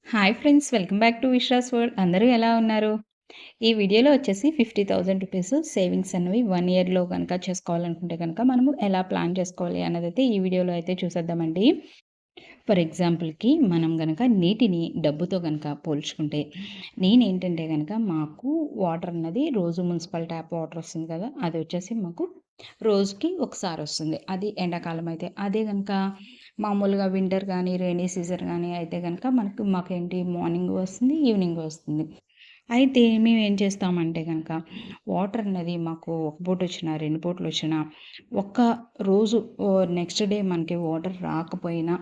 Hi friends, welcome back to Vishwas world. అందరూ ఎలా ఉన్నారు? ఈ వీడియోలో వచ్చేసి రూ. 50,000 సేవింగ్స్ అనేవి 1 ఇయర్‌లో గనక చేసుకోవాలనుకుంటే గనక మనము ఎలా ప్లాన్ చేసుకోవాలి అన్నదైతే ఈ వీడియోలో అయితే చూసేద్దామండి. ఫర్ ఎగ్జాంపుల్‌కి మనం గనక నీటిని డబ్బుతో గనక పోల్చుకుంటే, నేనేంటంటే గనక మాకు వాటర్ అన్నది రోజు మున్సిపల్ ట్యాప్ వాటర్ వస్తుంది కదా! అది వచ్చేసి మాకు రోజుకి ఒకసారి వస్తుంది. అది ఎండాకాలం అయితే. అదే గనక మామూలుగా వింటర్ గానీ, రెయినీ సీజన్ గానీ అయితే గనక మాకేంటి మార్నింగ్ వస్తుంది, ఈవినింగ్ వస్తుంది. అయితే మేమేం చేస్తామంటే గనక, వాటర్ అన్నది మాకు ఒక పూటొచ్చినా, 2 పూటలొచ్చినా, ఒక్క రోజు నెక్స్ట్ డే మనకి వాటర్ రాకపోయినా,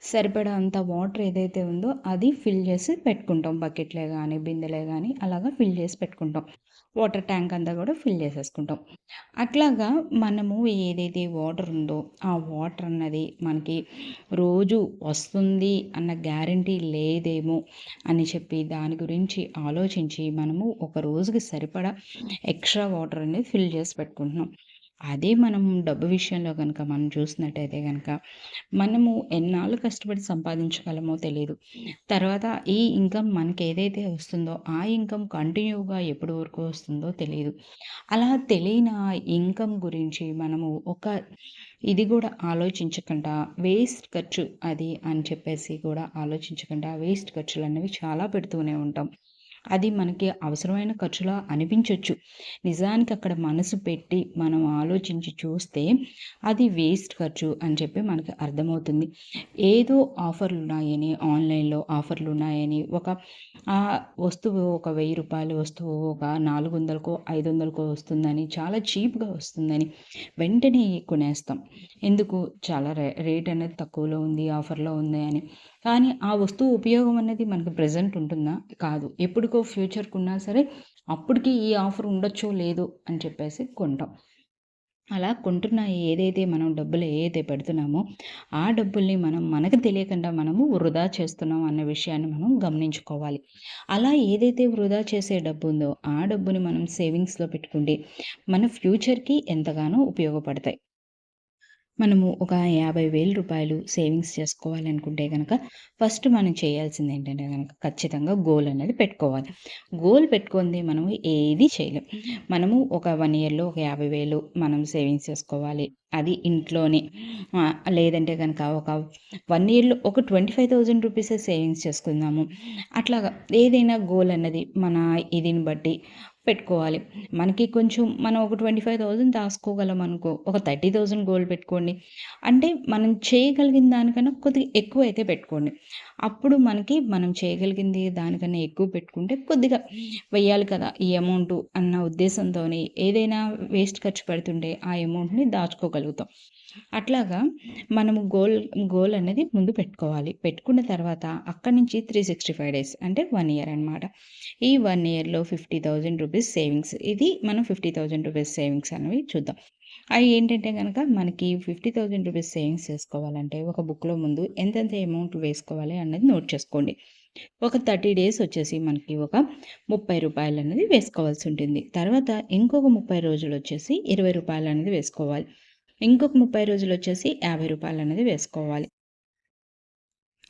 సరిపడా అంత వాటర్ ఏదైతే ఉందో అది ఫిల్ చేసి పెట్టుకుంటాం. బకెట్లే గానీ, బిందెలే గానీ అలాగా ఫిల్ చేసి పెట్టుకుంటాం. వాటర్ ట్యాంక్ అంతా కూడా ఫిల్ చేసేసుకుంటాం. అట్లాగా మనము ఏదైతే వాటర్ ఉందో, ఆ వాటర్ అన్నది మనకి రోజు వస్తుంది అన్న గ్యారంటీ లేదేమో అని చెప్పి దాని గురించి ఆలోచించి మనము ఒక రోజుకి సరిపడా ఎక్స్ట్రా వాటర్ అనేది ఫిల్ చేసి పెట్టుకుంటున్నాం. అదే మనం డబ్బు విషయంలో గనక మనం చూసినట్టయితే గనక, మనము ఎన్నాళ్ళు కష్టపడి సంపాదించగలమో తెలీదు. తర్వాత ఈ ఇన్‌కమ్ మనకేదైతే వస్తుందో, ఆ ఇన్‌కమ్ కంటిన్యూగా ఎప్పటి వరకు వస్తుందో తెలీదు. అలా తెలియని ఆ ఇన్‌కమ్ గురించి మనము ఇది గూడా ఆలోచించకుండా వేస్ట్ ఖర్చు అది అని చెప్పేసి కూడా ఆలోచించకుండా వేస్ట్ ఖర్చులనేవి చాలా పెడుతూనే ఉంటాం. అది మనకి అవసరమైన ఖర్చులా అనిపించొచ్చు. నిజానికి అక్కడ మనసు పెట్టి మనం ఆలోచించి చూస్తే అది వేస్ట్ ఖర్చు అని చెప్పి మనకి అర్థమవుతుంది. ఏదో ఆఫర్‌లున్నాయని ఆన్‌లైన్‌లో ఆఫర్‌లున్నాయని వస్తువు ఒక రూ. 1000 వస్తువు ఒక 400కో, 500కో వస్తుందని చాలా చీప్‌గా వస్తుందని వెంటనే కొనేస్తాం. ఎందుకు చాలా రేట్ అనేది తక్కువలో ఉంది, ఆఫర్‌లో ఉంది అని. కానీ ఆ వస్తువు ఉపయోగం అనేది మనకు ప్రెజెంట్ ఉంటుందా? కాదు. ఎప్పటికో ఫ్యూచర్‌కున్నా సరే అప్పటికి ఈ ఆఫర్ ఉండొచ్చో లేదో అని చెప్పేసి కొంటాం. అలా కొంటున్న ఏదైతే మనం డబ్బులు ఏదైతే పెడుతున్నామో, ఆ డబ్బుల్ని మనం మనకు తెలియకుండా మనము వృధా చేస్తున్నాం అన్న విషయాన్ని మనం గమనించుకోవాలి. అలా ఏదైతే వృధా చేసే డబ్బుందో, ఆ డబ్బుని మనం సేవింగ్స్‌లో పెట్టుకుంటే మన ఫ్యూచర్‌కి ఎంతగానో ఉపయోగపడతాయి. మనము ఒక రూ. 50,000 సేవింగ్స్ చేసుకోవాలనుకుంటే గనక, ఫస్ట్ మనం చేయాల్సిందేంటంటే గనక, ఖచ్చితంగా గోల్ అనేది పెట్టుకోవాలి. గోల్ పెట్టుకుంది మనము ఏది చేయలేం. మనము ఒక 1 ఇయర్‌లో ఒక 50,000 మనం సేవింగ్స్ చేసుకోవాలి. అది ఇంట్లోనే. లేదంటే గనక ఒక 1 ఇయర్‌లో ఒక రూ. 25,000 సేవింగ్స్ చేసుకుందాము. అట్లాగా ఏదైనా గోల్ అన్నది మన ఇదిని బట్టి పెట్టుకోవాలి. మనకి కొంచెం మనం ఒక 25,000 దాసుకోగలం అనుకో, ఒక 30,000 గోల్ పెట్టుకోండి. అంటే మనం చేయగలిగిన దానికన్నా కొద్దిగా ఎక్కువైతే పెట్టుకోండి. అప్పుడు మనకి మనం చేయగలిగింది దానికన్నా ఎక్కువ పెట్టుకుంటే కొద్దిగా వెయ్యాలి కదా! ఈ అమౌంటు అన్న ఉద్దేశంతోని ఏదైనా వేస్ట్ ఖర్చు పెడుతుంటే ఆ అమౌంట్‌ని దాచుకోగలుగుతాం. అట్లాగా మనము గోల్ అనేది ముందు పెట్టుకోవాలి. పెట్టుకున్న తర్వాత అక్కడి నుంచి 365 డేస్ అంటే 1 ఇయర్ అనమాట. ఈ 1 ఇయర్‌లో రూ. 50,000 సేవింగ్స్. ఇది మనం రూ. 50,000 సేవింగ్స్ అనేవి చూద్దాం. అయి ఏంటంటే గనక మనకి రూ. 50,000 సేవింగ్స్ చేసుకోవాలంటే ఒక బుక్‌లో ముందు ఎంతెంత అమౌంట్ వేసుకోవాలి అన్నది నోట్ చేసుకోండి. ఒక 30 డేస్ వచ్చేసి మనకి ఒక రూ. 30 అనేది వేసుకోవాల్సి ఉంటుంది. తర్వాత ఇంకొక 30 రోజులొచ్చేసి రూ. 20 అనేది వేసుకోవాలి. ఇంకొక 30 రోజులొచ్చేసి రూ. 50 అనేది వేసుకోవాలి.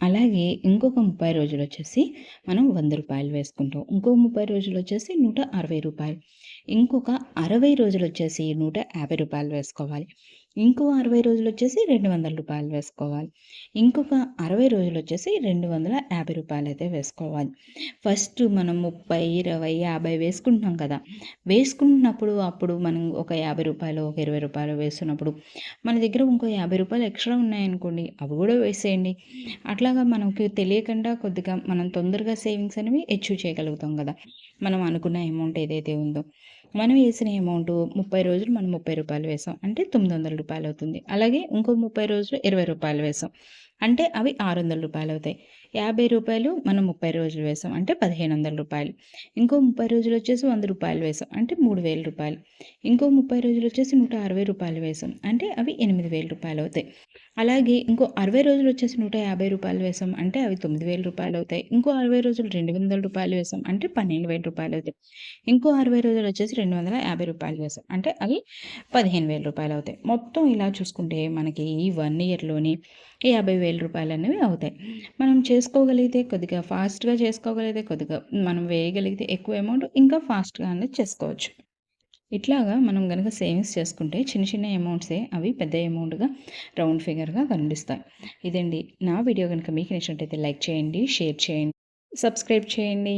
అలాగే ఇంకొక 30 రోజులొచ్చేసి మనం రూ. 100 వేసుకుంటాం. ఇంకో 30 రోజులొచ్చేసి రూ. 160. ఇంకొక 60 రోజులొచ్చేసి రూ. 150 వేసుకోవాలి. ఇంకో 60 రోజులొచ్చేసి రూ. 200 వేసుకోవాలి. ఇంకొక 60 రోజులొచ్చేసి రూ. 250 అయితే వేసుకోవాలి. ఫస్ట్ మనం 30, 20, 50 వేసుకుంటున్నాం కదా! వేసుకుంటున్నప్పుడు అప్పుడు మనం ఒక రూ. 50, ఒక రూ. 20 వేస్తున్నప్పుడు మన దగ్గర ఇంకో రూ. 50 ఎక్స్‌ట్రా ఉన్నాయనుకోండి, అవి గూడా వేసేయండి. అట్లాగా మనకి తెలియకుండా కొద్దిగా మనం తొందరగా సేవింగ్స్ అనేవి అచీవ్ చేయగలుగుతాం గదా! మనం అనుకున్న అమౌంట్ ఏదైతే ఉందో. మనం వేసిన అమౌంటు 30 రోజులు మనం రూ. 30 వేసాం. అంటే రూ. 900 అవుతుంది. అలాగే ఇంకో 30 రోజులు రూ. 20 వేసాం. అంటే అవి రూ. 600 అవుతాయి. రూ. 50 మనం 30 రోజులు వేసాం. అంటే రూ. 1,500. ఇంకో 30 రోజులొచ్చేసి రూ. 100 వేసాం. అంటే రూ. 3,000. ఇంకో 30 రోజులొచ్చేసి రూ. 160 వేసాం. అంటే అవి రూ. 8,000 అవుతాయి. అలాగే ఇంకో 60 రోజులొచ్చేసి రూ. 150 వేసాం. అంటే అవి రూ. 9,000 అవుతాయి. ఇంకో 60 రోజులు రూ. 200 వేసాం. అంటే రూ. 12,000 అవుతాయి. ఇంకో 60 రోజులొచ్చేసి రూ. 250 వేసాం. అంటే అవి రూ. 15,000 అవుతాయి. మొత్తం ఇలా చూసుకుంటే మనకి ఈ 1 ఇయర్‌లోని ఈ 50,000 రూపాయలనేవి అవుతాయి. మనం చేసుకోగలిగితే కొద్దిగా ఫాస్ట్‌గా చేసుకోగలిగితే కొద్దిగా మనం వేయగలిగితే ఎక్కువ అమౌంట్ ఇంకా ఫాస్ట్‌గా అనేది చేసుకోవచ్చు. ఇట్లాగా మనం గనక సేవింగ్స్ చేసుకుంటే చిన్న చిన్న అమౌంట్సే అవి పెద్ద అమౌంట్‌గా రౌండ్ ఫిగర్‌గా కనిపిస్తాయి. ఇదండి నా వీడియో గనుక మీకు నచ్చినట్టయితే లైక్ చేయండి, షేర్ చేయండి, సబ్స్క్రైబ్ చేయండి.